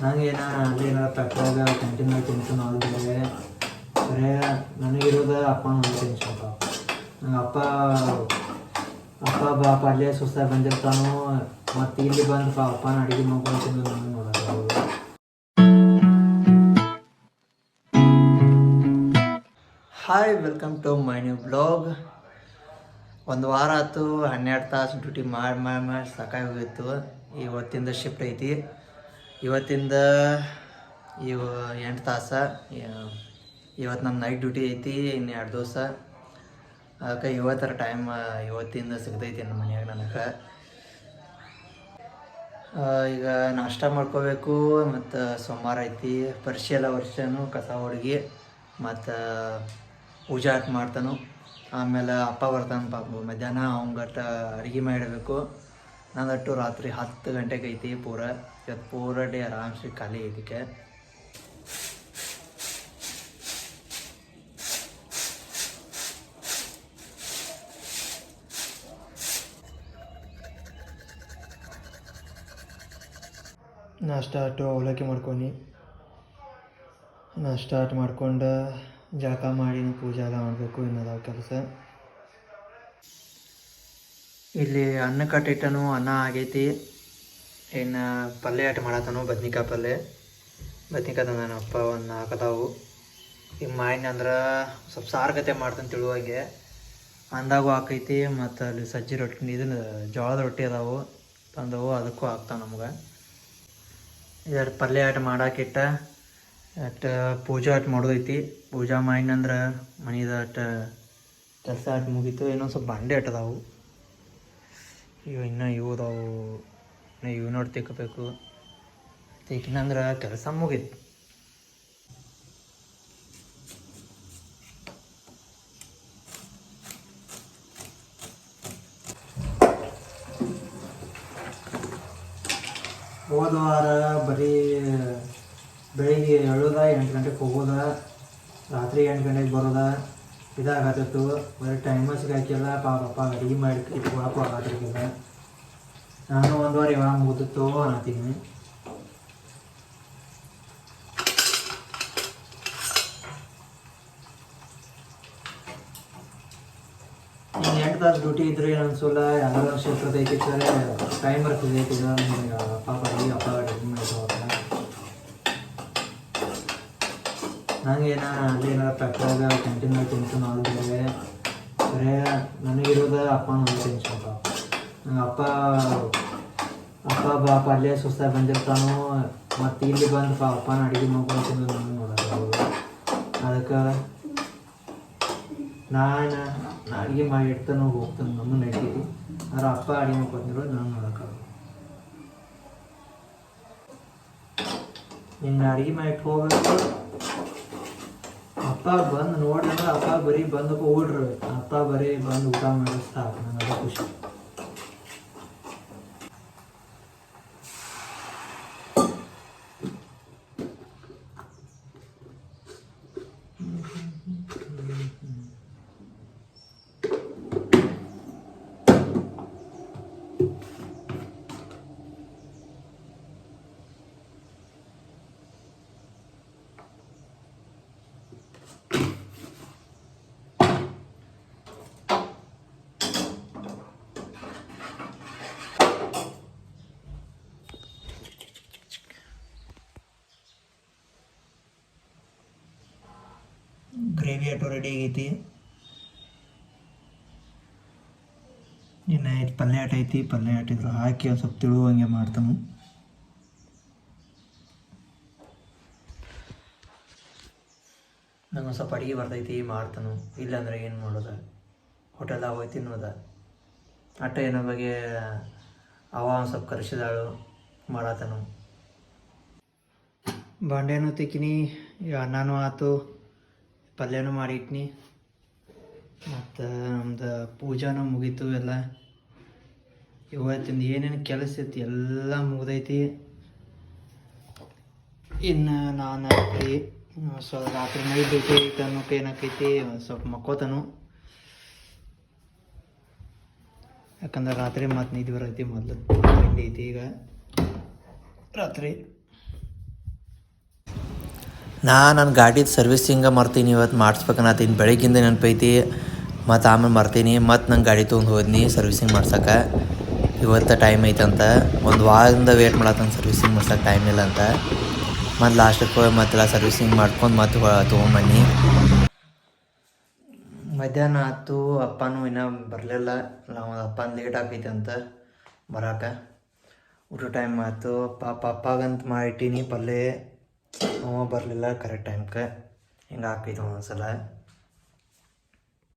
ನಂಗೇನ ಅಲ್ಲೇನಾರ petrol ಕ್ಯಾಂಟೀನಾಗ ತಿಂತೀನಿ ಅಲ್ದೇ ಬರೇ ನನಗಿರೋದು ಅಪ್ಪನ ಒಂದು ಟೆನ್ಷನ್ ನಂಗೆ ಅಪ್ಪ ಬಾಪ ಅಲ್ಲೇ ಸುಸ್ತಾಗಿ ಬಂದಿರ್ತಾನೋ ಮತ್ತು ಇಲ್ಲಿ ಬಂದು ಅಪ್ಪನ ಅಡುಗೆ ಮಾಡ್ಕೊಂಡು ತಿಂದು ನನಗೆ ನೋಡೋದು ಅವರು. Hi, welcome to my new blog. ಒಂದು ವಾರ ಆಯ್ತು, 12 ತಾಸು ಡ್ಯೂಟಿ ಮಾಡಿ ಸಾಕಾಗಿ ಹೋಗಿತ್ತು. ಇವತ್ತಿಂದ ಶಿಫ್ಟ್ ಐತಿ. ಇವತ್ತಿಂದ 8 ತಾಸು. ಇವತ್ತು ನನ್ನ ನೈಟ್ ಡ್ಯೂಟಿ ಐತಿ, ಇನ್ನು 2 ದಿವಸ. ಅದಕ್ಕೆ ಇವತ್ತರ ಟೈಮ್ ಇವತ್ತಿಂದ ಸಿಗ್ತೈತಿ ನಮ್ಮ ಮನ್ಯಾಗ ನನಗೆ. ಈಗ ನಾಷ್ಟ ಮಾಡ್ಕೋಬೇಕು, ಮತ್ತು ಸೋಮವಾರ ಐತಿ. ಪರಿಶೀಲ ವರ್ಷನೂ ಕಸ ಹೊಡ್ಗಿ ಮತ್ತು ಪೂಜಾ ಆಟ ಮಾಡ್ತಾನು. ಆಮೇಲೆ ಅಪ್ಪ ಬರ್ತಾನೆ ಪಾಪ ಮಧ್ಯಾಹ್ನ, ಅವಂಗಟ್ಟ ಅಡುಗೆ ಮಾಡಿಡಬೇಕು. ನಂದಟ್ಟು ರಾತ್ರಿ 10 ಗಂಟೆಗೆ ಐತಿ ಇವತ್ತು ಪೂರ ಡೇ ಆರಾಮ್ಸಿ ಖಾಲಿ ಐತಿಕೆ. ನಾಷ್ಟ ಆಟು ಅವಲಕ್ಕಿ ಮಾಡ್ಕೊಂಡು ಜಳಕ ಮಾಡಿ ಪೂಜೆ ಎಲ್ಲ ಮಾಡಬೇಕು. ಇನ್ನದಾವ ಕೆಲಸ. ಇಲ್ಲಿ ಅನ್ನ ಕಟ್ಟಿಟ್ಟನು, ಅನ್ನ ಆಗೈತಿ. ಇನ್ನು ಪಲ್ಯ ಆಟ ಮಾಡತ್ತನು, ಬದ್ನಿಕಾಯಿ ಪಲ್ಯ. ಬದ್ನಿಕಾಯಿ ತಂದಾನ ಅಪ್ಪ, ಒಂದು 4 ಅದಾವು. ಈಗ ಮಾಯಿನ ಅಂದ್ರೆ ಸ್ವಲ್ಪ ಸಾರು ಕತೆ ಮಾಡ್ತಾನೆ ತಿಳುವಾಗೆ ಅಂದಾಗೂ ಹಾಕೈತಿ. ಮತ್ತು ಅಲ್ಲಿ ಸಜ್ಜಿ ರೊಟ್ಟಿ, ಇದನ್ನು ಜೋಳದ ರೊಟ್ಟಿ ಅದಾವು ತಂದವು, ಅದಕ್ಕೂ ಹಾಕ್ತಾವೆ ನಮ್ಗೆ. ಇದರ ಪಲ್ಯ ಆಟ ಮಾಡಾಕಿಟ್ಟ ಪೂಜಾ ಆಟ ಮಾಡೋದೈತಿ. ಪೂಜಾ ಮಾಡಿನಂದ್ರೆ ಮನೆದ ಆಟ ಕೆಲಸ ಆಟ ಮುಗೀತು. ಇನ್ನೊಂದು ಸ್ವಲ್ಪ ಬಾಂಡೆ ಆಟದಾವು, ಇವು ಅದಾವು. ಇವು ನೋಡಿ ತೆಕ್ಕಬೇಕು. ತೆಕ್ಕಿನಂದ್ರೆ ಕೆಲಸ ಮುಗೀತು. ಹೋದ ವಾರ ಬರೀ ಬೆಳಿಗ್ಗೆ ಏಳೋದ, 8 ಗಂಟೆಗೆ ಹೋಗೋದ, ರಾತ್ರಿ 8 ಗಂಟೆಗೆ ಬರೋದ, ಇದಾಗತ್ತಿತ್ತು. ಬರೀ ಟೈಮಸ್ಗೆ ಹಾಕಿಲ್ಲ. ಪಾಪ ಅಡುಗೆ ಮಾಡಿ ಇಟ್ಕೊಳಕ್ಕೂ ಆಗತ್ತಿರ್ಕಿಲ್ಲ. ನಾನು 1 ವಾರ ಇವಾಗ ಮುಗಿದಿತ್ತು ಅನ್ನತ್ತೀನಿ. ಇನ್ನು 8 ತಾಸು ಡ್ಯೂಟಿ ಇದ್ರೆ ಅನ್ಸೋಲ್ಲ. ಎಲ್ಲರೂ ಶಿಫ್ಟ್ ಐತಿ ಸರ್, ಟೈಮ್ ಬರ್ತದೆ. ಅಪ್ಪ ಅಡುಗೆ ಮಾಡಿಸೋಲ್ಲ. ನಂಗೇನ ಅಲ್ಲೇನಾರ ಪೆಟ್ರೋಲ್ ಕ್ಯಾಂಟೀನಾಗ ತಿಂತೀನಿ ಅಲ್ದೇ ಬರೇ ನನಗಿರೋದು ಅಪ್ಪನ ಒಂದು ಟೆನ್ಷನ್ ನಂಗೆ ಅಪ್ಪ ಬಾಪ ಅಲ್ಲೇ ಸುಸ್ತಾಗಿ ಬಂದಿರ್ತಾನೋ ಮತ್ತು ಇಲ್ಲಿ ಬಂದು ಅಪ್ಪನ ಅಡುಗೆ ಮಾಡ್ಕೊಂಡು ತಿಂದು ನನಗೆ ನೋಡೋದು ಅವರು. ಅದಕ್ಕೆ ನಾನು ಅಡುಗೆ ಮಾಡಿ ಇಡ್ತಾನೋ ಹೋಗ್ತಾನೆ, ನಮ್ಮನ್ನು ನಡೀತೀವಿ. ಆದ್ರೆ ಅಪ್ಪ ಅಡುಗೆ ಮಾಡ್ಕೊತಿರೋ ನಾನು ನೋಡೋಕ್ಕಾಗ. ನಿನ್ನ ಅಡುಗೆ ಮಾಡಿ ಹೋಗ್ಬೇಕು. ಅಪ್ಪ ಬಂದು ನೋಡಿದ್ರೆ ಅಪ್ಪ ಬರೀ ಬಂದು ಓಡ್ರಿ, ಅಪ್ಪ ಬರೀ ಬಂದು ಊಟ ಮಾಡಿಸ್ತಾ ನನಗೆ ಅದು ಖುಷಿ. ಗ್ರೇವಿ ಆಟೋ ರೆಡಿ ಆಗೈತಿ. ಇನ್ನು ಪಲ್ಯ ಆಟ ಐತಿ. ಪಲ್ಯ ಆಟಿದ್ರು ಹಾಕಿ ಒಂದು ಸ್ವಲ್ಪ ತಿಳುವಂಗೆ ಮಾಡ್ತಾನು. ನಂಗೆ ಒಂದು ಸ್ವಲ್ಪ ಅಡುಗೆ ಬರ್ತೈತಿ, ಮಾಡ್ತಾನು. ಇಲ್ಲಾಂದ್ರೆ ಏನು ಮಾಡೋದ, ಹೋಟೆಲ್ದಾಗ ಹೋಗಿ ತಿನ್ನೋದ. ಆಟ ಏನೋ ಬಗ್ಗೆ ಒಂದು ಸ್ವಲ್ಪ ಕರೆಸಿದಾಳು, ಮಾಡತ್ತಾನು. ಬಾಂಡೆನೂ ತಿಕ್ಕಿನಿ, ಈಗ ಅನ್ನನೂ ಆಯ್ತು, ಪಲ್ಯನೂ ಮಾಡಿಟ್ನಿ, ಮತ್ತು ನಮ್ದು ಪೂಜಾನೂ ಮುಗೀತು. ಎಲ್ಲ ಇವತ್ತಿಂದ ಏನೇನು ಕೆಲಸ ಐತಿ ಎಲ್ಲ ಮುಗ್ದೈತಿ. ಇನ್ನು ನಾನು ಸ್ವಲ್ಪ ರಾತ್ರಿ ನೈಟ್ ಡ್ಯೂಟಿ ಐತೆ ಅನ್ನೋಕೆ ಏನಾಕೈತಿ, ಸ್ವಲ್ಪ ಮಕ್ಕೋತಾನು. ಯಾಕಂದ್ರೆ ರಾತ್ರಿ ಮತ್ತು ನಿದ್ದೆ ಬರೈತಿ. ಮೊದಲು ತಿಂಡಿ ಐತಿ ಈಗ ರಾತ್ರಿ. ನನ್ನ ಗಾಡಿದು ಸರ್ವಿಸಿಂಗ ಮರ್ತೀನಿ ಇವತ್ತು ಮಾಡಿಸ್ಬೇಕನ್ನತ್ತೀನಿ ಬೆಳಗ್ಗಿಂದ ನೆನಪೈತಿ ಮತ್ತು ಆಮೇಲೆ ಮರ್ತೀನಿ ಮತ್ತು ನಂಗೆ ಗಾಡಿ ತೊಗೊಂಡು ಹೋದ್ನಿ ಸರ್ವಿಸಿಂಗ್ ಮಾಡ್ಸೋಕೆ ಇವತ್ತು ಟೈಮ್ ಐತಂತ ಒಂದು ವಾರದಿಂದ ವೇಟ್ ಮಾಡತ್ತಂತ ಸರ್ವಿಸಿಂಗ್ ಮಾಡ್ಸೋಕೆ ಟೈಮ್ ಇಲ್ಲ ಅಂತ ಮತ್ತು ಲಾಸ್ಟಕ್ಕೆ ಹೋಗಿ ಮತ್ತೆಲ್ಲ ಸರ್ವಿಸಿಂಗ್ ಮಾಡ್ಕೊಂಡು ಮತ್ತೆ ತೊಗೊಂಬನ್ನಿ. ಮಧ್ಯಾಹ್ನ ಆಯ್ತು, ಅಪ್ಪನೂ ಇನ್ನೂ ಬರಲಿಲ್ಲ. ನಾವು ಅಪ್ಪನ ಲೇಟ್ ಆಗೈತೆ ಅಂತ ಬರೋಕೆ. ಊಟ ಟೈಮ್ ಆಯ್ತು. ಅಪ್ಪಗಂತ ಮಾಡಿಟ್ಟೀನಿ ಪಲ್ಯ, ಅವ ಬರಲಿಲ್ಲ ಕರೆಕ್ಟ್ ಟೈಮ್ಗೆ. ಹಿಂಗೆ ಆಗ್ತೈತೆ ಒಂದೊಂದ್ಸಲ.